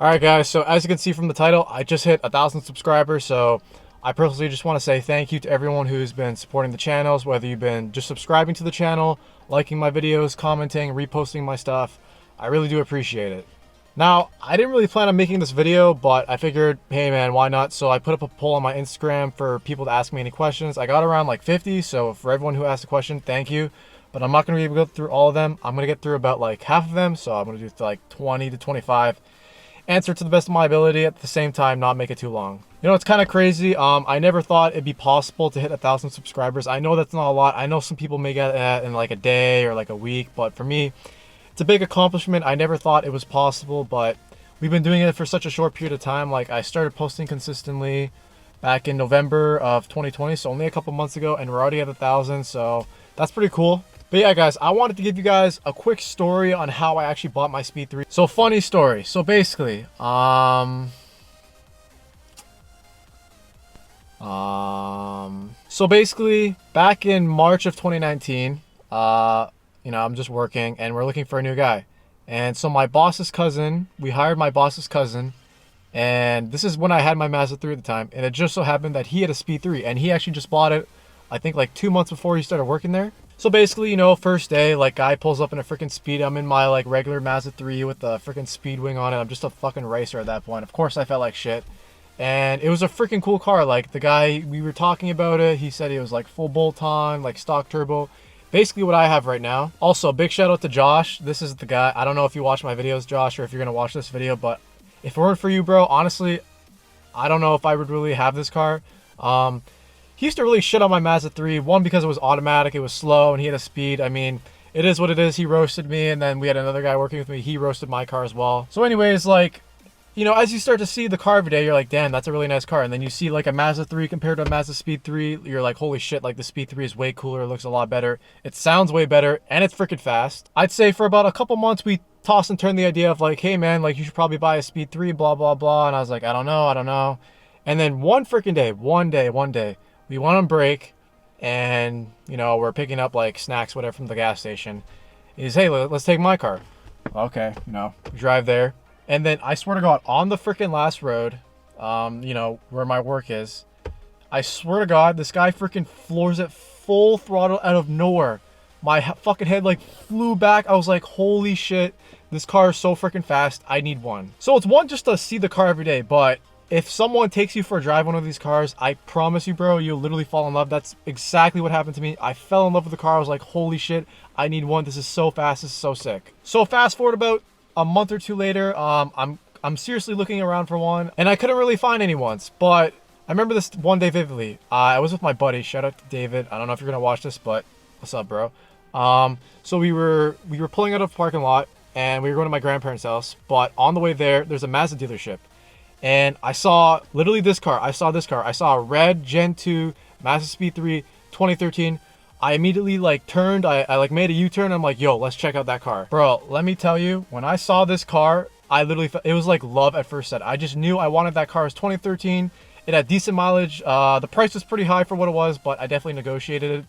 Alright guys, so as you can see from the title, I just hit 1,000 subscribers, so I personally just want to say thank you to everyone who's been supporting the channels, whether you've been just subscribing to the channel, liking my videos, commenting, reposting my stuff. I really do appreciate it. Now, I didn't really plan on making this video, but I figured, hey man, why not? So I put up a poll on my Instagram for people to ask me any questions. I got around like 50, so for everyone who asked a question, thank you. But I'm not going to be able to go through all of them. I'm going to get through about like half of them, so I'm going to do like 20 to 25. Answer to the best of my ability, at the same time not make it too long. You know, it's kind of crazy. I never thought it'd be possible to hit 1,000 subscribers. I know that's not a lot. I know some people may get that in like a day or like a week, but for me, it's a big accomplishment. I never thought it was possible, but we've been doing it for such a short period of time. Like, I started posting consistently back in November of 2020, so only a couple months ago, and we're already at 1,000, so that's pretty cool. But yeah, guys, I wanted to give you guys a quick story on how I actually bought my Speed 3. So, funny story. So basically, back in March of 2019, you know, I'm just working and we're looking for a new guy. And so my boss's cousin, we hired my boss's cousin, and this is when I had my Mazda 3 at the time, and it just so happened that he had a Speed 3, and he actually just bought it, I think like 2 months before he started working there. So basically, you know, first day, like, guy pulls up in a freaking Speed. I'm in my like regular Mazda 3 with the freaking Speed wing on it. I'm just a fucking racer at that point. Of course I felt like shit. And it was a freaking cool car. Like, the guy, we were talking about it, he said it was like full bolt-on, like stock turbo. Basically what I have right now. Also, big shout out to Josh. This is the guy. I don't know if you watch my videos, Josh, or if you're gonna watch this video, but if it weren't for you, bro, honestly, I don't know if I would really have this car. He used to really shit on my Mazda 3. One, because it was automatic, it was slow, and he had a Speed. I mean, it is what it is. He roasted me, and then we had another guy working with me. He roasted my car as well. So anyways, like, you know, as you start to see the car every day, you're like, damn, that's a really nice car. And then you see like a Mazda 3 compared to a Mazda Speed 3, you're like, holy shit, like the Speed 3 is way cooler, it looks a lot better, it sounds way better, and it's freaking fast. I'd say for about a couple months, we tossed and turned the idea of like, hey man, like you should probably buy a Speed 3, blah, blah, blah. And I was like, I don't know. And then one freaking day, one day, we went on break, and, you know, we're picking up like snacks, whatever, from the gas station. He's, hey, let's take my car. Okay, you know, we drive there. And then I swear to God, on the freaking last road, you know, where my work is, I swear to God, this guy freaking floors it full throttle out of nowhere. My fucking head like flew back. I was like, holy shit, this car is so freaking fast. I need one. So it's one, just to see the car every day, but if someone takes you for a drive one of these cars, I promise you, bro, you'll literally fall in love. That's exactly what happened to me. I fell in love with the car. I was like, holy shit, I need one. This is so fast. This is so sick. So fast forward about a month or two later, I'm seriously looking around for one, and I couldn't really find any ones. But I remember this one day vividly. I was with my buddy. Shout out to David. I don't know if you're gonna watch this, but what's up, bro? So we were pulling out of a parking lot, and we were going to my grandparents' house. But on the way there, there's a Mazda dealership. And I saw literally this car. I saw a red Gen 2 Mazda Speed 3 2013. I immediately like turned. I like made a U-turn. I'm like, yo, let's check out that car. Bro, let me tell you, when I saw this car, I literally felt, it was like love at first sight. I just knew I wanted that car. It was 2013. It had decent mileage. The price was pretty high for what it was, but I definitely negotiated it. It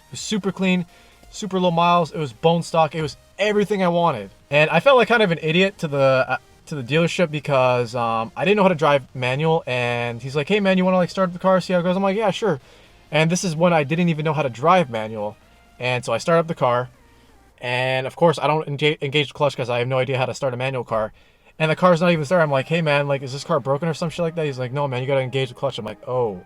was super clean, super low miles. It was bone stock. It was everything I wanted. And I felt like kind of an idiot to the dealership because I didn't know how to drive manual, and he's like, hey man, you want to like start up the car, see how it goes? I'm like, yeah, sure. And this is when I didn't even know how to drive manual, and so I start up the car, and of course I don't engage the clutch because I have no idea how to start a manual car, and the car's not even started. I'm like, hey man, like, is this car broken or some shit like that? He's like, no man, you gotta engage the clutch. I'm like, oh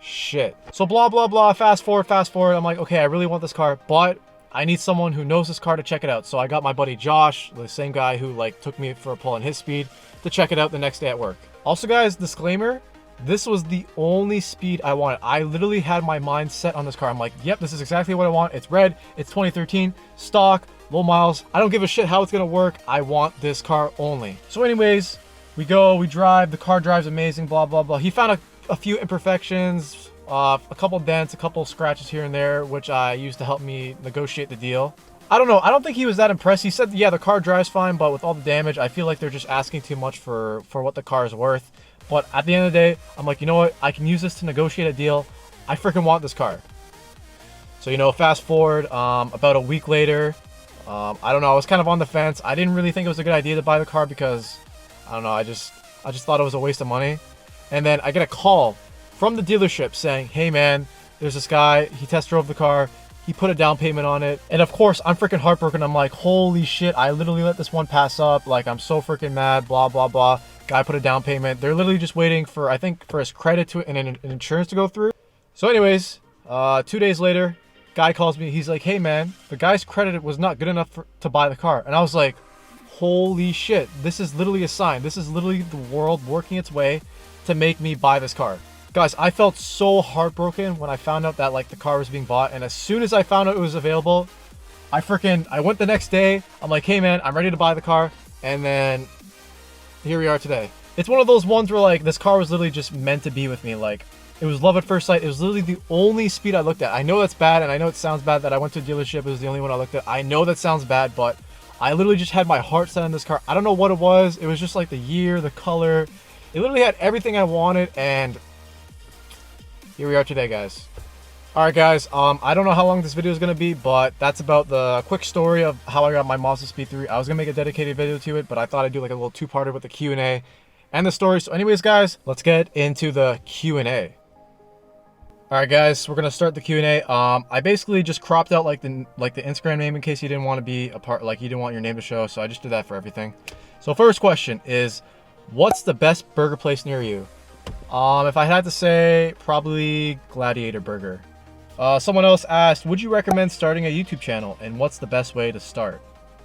shit. So blah blah blah, fast forward. I'm like, okay, I really want this car, but I need someone who knows this car to check it out. So I got my buddy Josh, the same guy who like took me for a pull in his Speed, to check it out the next day at work. Also guys, disclaimer, this was the only Speed I wanted. I literally had my mind set on this car. I'm like, yep, this is exactly what I want. It's red, it's 2013, stock, low miles. I don't give a shit how it's gonna work. I want this car only. So anyways, we go, we drive, the car drives amazing, blah, blah, blah. He found a few imperfections, a couple dents, a couple scratches here and there, which I used to help me negotiate the deal. I don't know. I don't think he was that impressed. He said, yeah, the car drives fine, but with all the damage, I feel like they're just asking too much for what the car is worth. But at the end of the day, I'm like, you know what? I can use this to negotiate a deal. I freaking want this car. So, you know, fast forward, about a week later, I don't know. I was kind of on the fence. I didn't really think it was a good idea to buy the car because I don't know, I just thought it was a waste of money. And then I get a call from the dealership saying, hey man, there's this guy, he test drove the car, he put a down payment on it. And of course, I'm freaking heartbroken. I'm like, holy shit, I literally let this one pass up. Like, I'm so freaking mad, blah, blah, blah. Guy put a down payment. They're literally just waiting for, I think, for his credit to and an insurance to go through. So anyways, 2 days later, guy calls me. He's like, hey man, the guy's credit was not good enough to buy the car. And I was like, holy shit, this is literally a sign. This is literally the world working its way to make me buy this car. Guys, I felt so heartbroken when I found out that like the car was being bought. And as soon as I found out it was available, I went the next day. I'm like, hey man, I'm ready to buy the car. And then here we are today. It's one of those ones where like this car was literally just meant to be with me. Like, it was love at first sight. It was literally the only speed I looked at. I know that's bad, and I know it sounds bad that I went to a dealership. It was the only one I looked at. I know that sounds bad, but I literally just had my heart set on this car. I don't know what it was. It was just like the year, the color. It literally had everything I wanted, and here we are today, guys. All right, guys. I don't know how long this video is going to be, but that's about the quick story of how I got my MAZDASPEED 3. I was going to make a dedicated video to it, but I thought I'd do like a little two-parter with the Q&A and the story. So anyways, guys, let's get into the Q&A. All right, guys, we're gonna start the Q&A. I basically just cropped out like the Instagram name in case you didn't want to be a part, like you didn't want your name to show. So I just did that for everything. So first question is, what's the best burger place near you? If I had to say, probably Gladiator Burger. Someone else asked, would you recommend starting a YouTube channel, and what's the best way to start?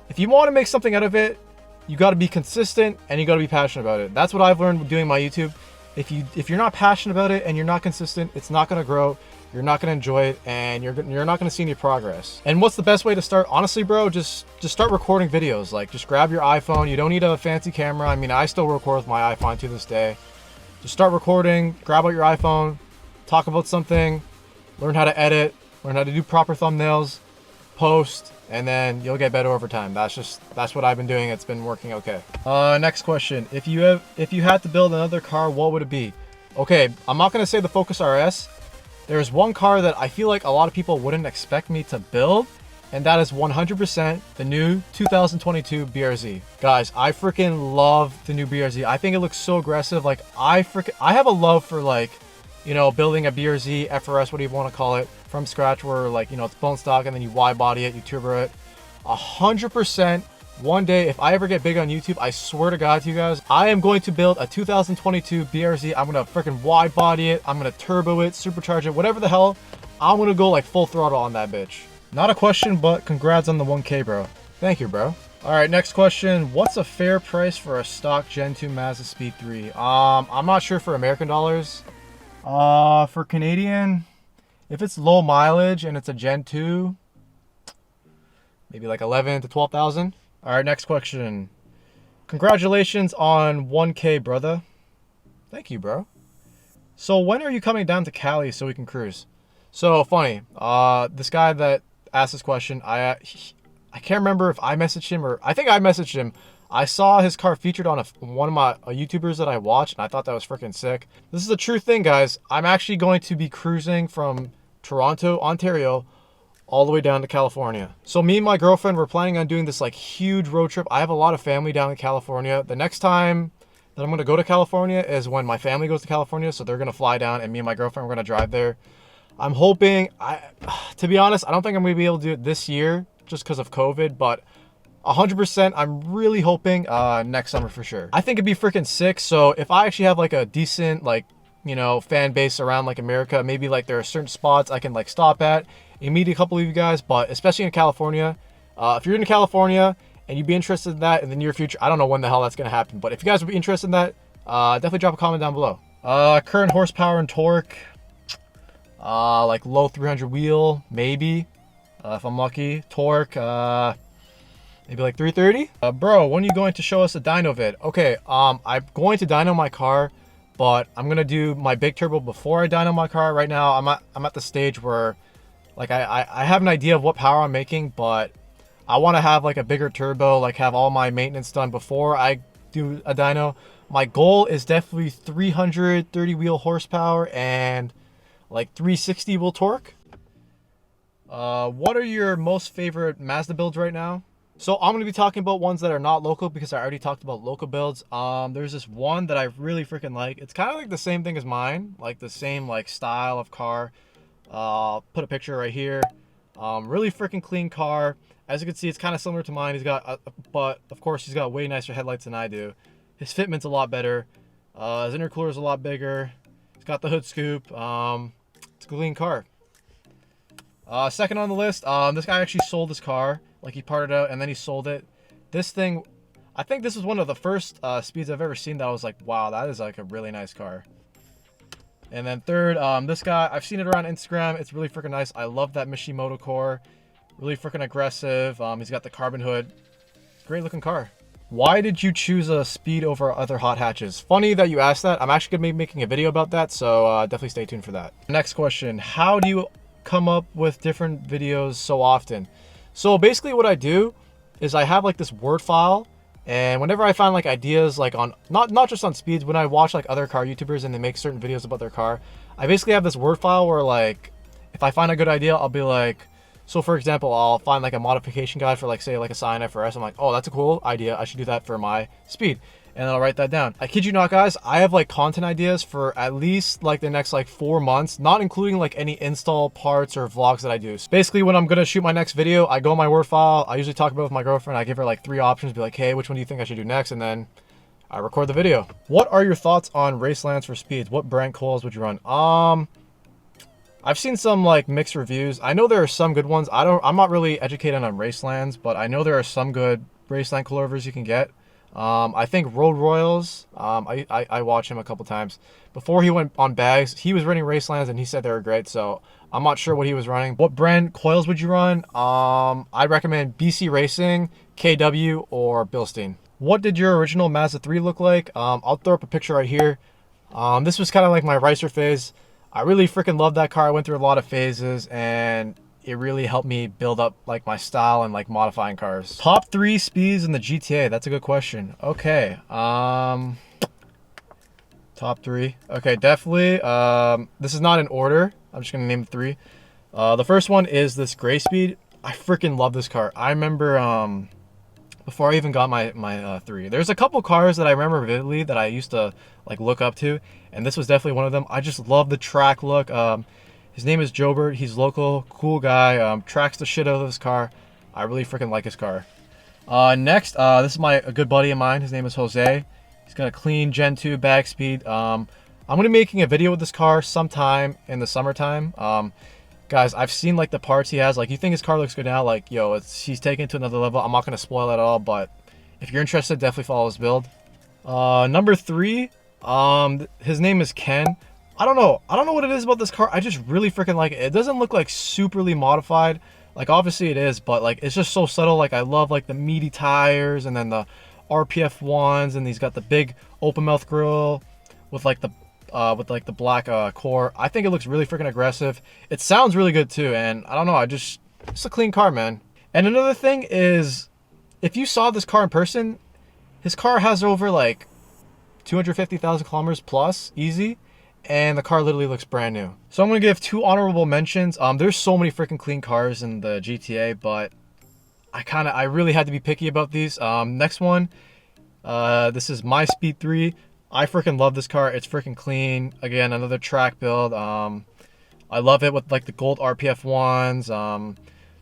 If you want to make something out of it, you got to be consistent and you got to be passionate about it. That's what I've learned doing my YouTube. If you're not passionate about it and you're not consistent, it's not going to grow. You're not going to enjoy it, and you're not going to see any progress. And what's the best way to start? Honestly, bro, just start recording videos. Like, just grab your iPhone. You don't need a fancy camera. I mean, I still record with my iPhone to this day. Just start recording, grab out your iPhone, talk about something, learn how to edit, learn how to do proper thumbnails, post, and then you'll get better over time. That's what I've been doing. It's been working okay. Next question. If you had to build another car, what would it be? Okay, I'm not gonna say the Focus RS. There's one car that I feel like a lot of people wouldn't expect me to build, and that is 100% the new 2022 BRZ. Guys, I freaking love the new BRZ. I think it looks so aggressive. Like, I have a love for, like, you know, building a BRZ, FRS, what do you want to call it, from scratch, where, like, you know, it's bone stock and then you wide body it, you turbo it. 100%. One day, if I ever get big on YouTube, I swear to God to you guys, I am going to build a 2022 BRZ. I'm going to freaking wide body it. I'm going to turbo it, supercharge it, whatever the hell. I'm going to go like full throttle on that bitch. Not a question, but congrats on the 1K, bro. Thank you, bro. All right, next question. What's a fair price for a stock Gen 2 MAZDASPEED 3? I'm not sure for American dollars. For Canadian, if it's low mileage and it's a Gen 2, maybe like 11 to 12,000. All right, next question. Congratulations on 1K, brother. Thank you, bro. So when are you coming down to Cali so we can cruise? So funny. This guy that asked this question, I can't remember if I messaged him or I think I messaged him. I saw his car featured on one of my YouTubers that I watched, and I thought that was freaking sick. This is a true thing, guys. I'm actually going to be cruising from Toronto, Ontario, all the way down to California. So me and my girlfriend, we're planning on doing this like huge road trip. I have a lot of family down in California. The next time that I'm going to go to California is when my family goes to California. So they're going to fly down, and me and my girlfriend, we're going to drive there. I'm hoping, to be honest, I don't think I'm going to be able to do it this year just because of COVID, but 100%, I'm really hoping next summer for sure. I think it'd be freaking sick. So if I actually have like a decent, like, you know, fan base around like America, maybe like there are certain spots I can like stop at and meet a couple of you guys, but especially in California, if you're in California and you'd be interested in that in the near future, I don't know when the hell that's going to happen, but if you guys would be interested in that, definitely drop a comment down below. Current horsepower and torque, like low 300 wheel, maybe, if I'm lucky. Torque, maybe like 330. Bro, when are you going to show us a dyno vid? Okay, I'm going to dyno my car, but I'm gonna do my big turbo before I dyno my car. Right now, I'm at the stage where, like, I have an idea of what power I'm making, but I want to have like a bigger turbo, like have all my maintenance done before I do a dyno. My goal is definitely 330 wheel horsepower and like 360 wheel torque. What are your most favorite Mazda builds right now? So I'm going to be talking about ones that are not local because I already talked about local builds. There's this one that I really freaking like. It's kind of like the same thing as mine, like the same like style of car. Put a picture right here. Really freaking clean car. As you can see, it's kind of similar to mine. He's got, but of course, he's got way nicer headlights than I do. His fitment's a lot better. His intercooler is a lot bigger. He's got the hood scoop. It's a clean car. Second on the list, this guy actually sold his car. Like, he parted out and then he sold it. This thing, I think this is one of the first speeds I've ever seen that I was like, wow, that is like a really nice car. And then third, this guy, I've seen it around Instagram. It's really freaking nice. I love that Mishimoto core. Really freaking aggressive. He's got the carbon hood. Great looking car. Why did you choose a Speed over other hot hatches? Funny that you asked that. I'm actually going to be making a video about that, so definitely stay tuned for that. Next question, how do you come up with different videos so often? So basically what I do is I have like this Word file, and whenever I find like ideas like on, not just on speeds, when I watch like other car YouTubers and they make certain videos about their car, I basically have this Word file where like, if I find a good idea, I'll be like, so for example, I'll find like a modification guide for like, say like a Scion FRS. I'm like, oh, that's a cool idea. I should do that for my Speed. And I'll write that down. I kid you not, guys, I have like content ideas for at least like the next like 4 months, not including like any install parts or vlogs that I do. So basically, when I'm gonna shoot my next video, I go in my Word file. I usually talk about it with my girlfriend. I give her like 3 options, be like, hey, which one do you think I should do next? And then I record the video. What are your thoughts on racelands for speeds? What brand coils would you run? I've seen some like mixed reviews. I know there are some good ones. I'm not really educated on racelands, but I know there are some good raceland coilovers you can get. I think Road Royals, I watched him a couple times. Before he went on bags, he was running racelands and he said they were great, so I'm not sure what he was running. What brand coils would you run? I'd recommend BC Racing, KW, or Bilstein. What did your original Mazda 3 look like? I'll throw up a picture right here. This was kind of like my racer phase. I really freaking loved that car. I went through a lot of phases and it really helped me build up like my style and like modifying cars. Top 3 speeds in the GTA. That's a good question. Okay. Top 3. Okay, definitely. This is not in order. I'm just gonna name 3. The first one is this gray speed. I freaking love this car. I remember before I even got my 3. There's a couple cars that I remember vividly that I used to like look up to, and this was definitely one of them. I just love the track look. His name is Jobert. He's local, cool guy. Tracks the shit out of this car. I really freaking like his car. Next, this is a good buddy of mine. His name is Jose. He's got a clean Gen 2 bag speed. I'm gonna be making a video with this car sometime in the summertime. Guys, I've seen like the parts he has. Like, you think his car looks good now? Like, yo, he's taken it to another level. I'm not gonna spoil it at all, but if you're interested, definitely follow his build. Number 3, his name is Ken. I don't know what it is about this car. I just really freaking like it. It doesn't look like superly modified. Like, obviously it is, but like, it's just so subtle. Like, I love like the meaty tires and then the RPF ones, and he's got the big open mouth grill with like the black core. I think it looks really freaking aggressive. It sounds really good too, and I don't know, it's a clean car, man. And another thing is, if you saw this car in person, his car has over like 250,000 kilometers plus, easy, and the car literally looks brand new. So I'm gonna give 2 honorable mentions. There's so many freaking clean cars in the GTA, but I really had to be picky about these. Next one, this is my Speed 3. I freaking love this car. It's freaking clean. Again, another track build. I love it with like the gold RPF ones.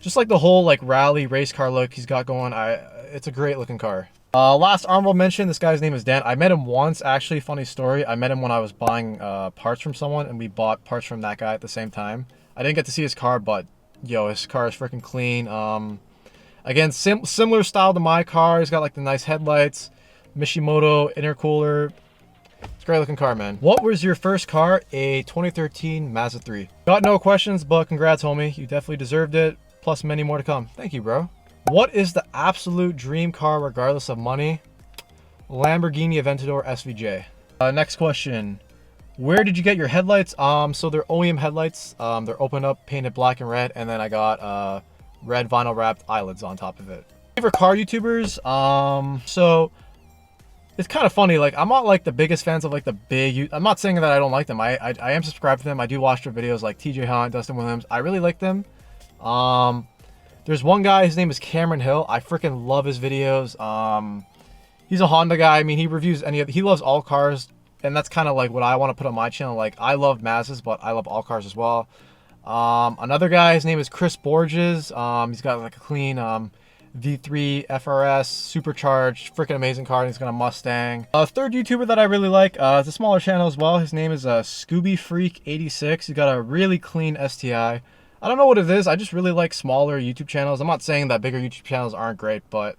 Just like the whole like rally race car look he's got going. It's a great looking car. Last honorable mention, this guy's name is Dan. I met him once, actually. Funny story. I met him when I was buying parts from someone, and we bought parts from that guy at the same time. I didn't get to see his car, but yo, his car is freaking clean. Again, similar style to my car. He's got like the nice headlights, Mishimoto intercooler. It's a great looking car, man. What was your first car? A 2013 Mazda 3. Got no questions, but congrats, homie. You definitely deserved it. Plus many more to come. Thank you, bro. What is the absolute dream car regardless of money? Lamborghini Aventador SVJ. Next question. Where did you get your headlights? So they're OEM headlights. They're open up, painted black and red, and then I got red vinyl wrapped eyelids on top of it. Favorite car YouTubers? So it's kind of funny. Like, I'm not like the biggest fans of like the big. I'm not saying that I don't like them. I am subscribed to them. I do watch their videos like TJ Hunt, Dustin Williams. I really like them. There's one guy, his name is Cameron Hill. I freaking love his videos. He's a Honda guy. I mean, he reviews he loves all cars, and that's kind of like what I want to put on my channel. Like, I love Mazdas, but I love all cars as well. Another guy, his name is Chris Borges. He's got like a clean V3 FRS supercharged, freaking amazing car. And he's got a Mustang. Third YouTuber that I really like, it's a smaller channel as well. His name is Scooby Freak 86. He's got a really clean STI. I don't know what it is. I just really like smaller YouTube channels. I'm not saying that bigger YouTube channels aren't great, but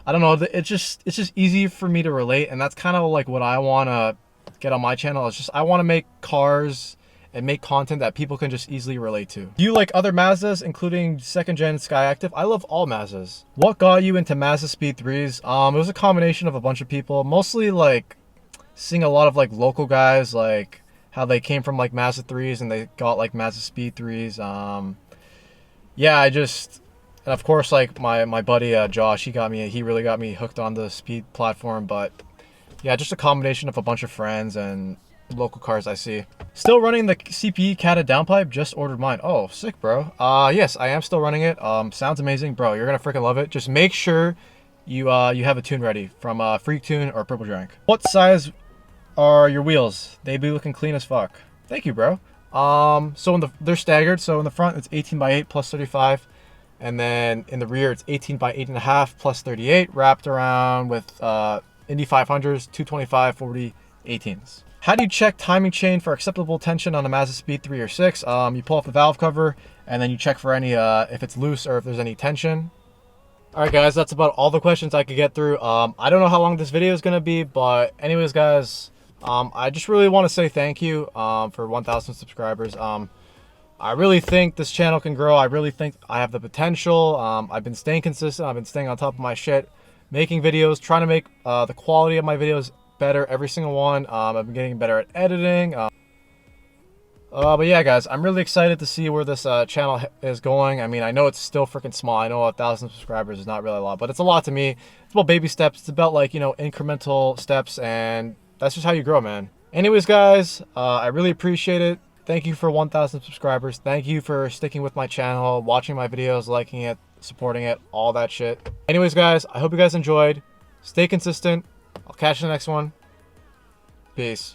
I don't know. It's just easy for me to relate, and that's kind of like what I want to get on my channel. It's just I want to make cars and make content that people can just easily relate to. Do you like other Mazdas, including second gen Skyactiv? I love all Mazdas. What got you into MAZDASPEED 3s? It was a combination of a bunch of people, mostly like seeing a lot of like local guys, like how they came from like Mazda 3s and they got like MAZDASPEED 3s. Yeah, and of course like my buddy Josh, he really got me hooked on the speed platform. But yeah, just a combination of a bunch of friends and local cars I see. Still running the CPE catted downpipe, just ordered mine. Oh, sick, bro. Yes, I am still running it. Sounds amazing, bro. You're gonna freaking love it. Just make sure you have a tune ready from Freak Tune or Purple Drank. What size are your wheels? They be looking clean as fuck. Thank you, bro. So they're staggered. So in the front it's 18 by 8 plus 35, and then in the rear it's 18 by 8.5 plus 38, wrapped around with Indy 500s, 225, 40, 18s. How do you check timing chain for acceptable tension on a MAZDASPEED 3 or 6? You pull off the valve cover and then you check for any if it's loose or if there's any tension. All right, guys, that's about all the questions I could get through. I don't know how long this video is gonna be, but anyways, guys, I just really want to say thank you for 1,000 subscribers. I really think this channel can grow. I really think I have the potential. I've been staying consistent. I've been staying on top of my shit, making videos, trying to make the quality of my videos better, every single one. I've been getting better at editing. But yeah, guys, I'm really excited to see where this channel is going. I mean, I know it's still freaking small. I know 1,000 subscribers is not really a lot, but it's a lot to me. It's about baby steps. It's about like, you know, incremental steps, and that's just how you grow, man. Anyways, guys, I really appreciate it. Thank you for 1,000 subscribers. Thank you for sticking with my channel, watching my videos, liking it, supporting it, all that shit. Anyways, guys, I hope you guys enjoyed. Stay consistent. I'll catch you in the next one. Peace.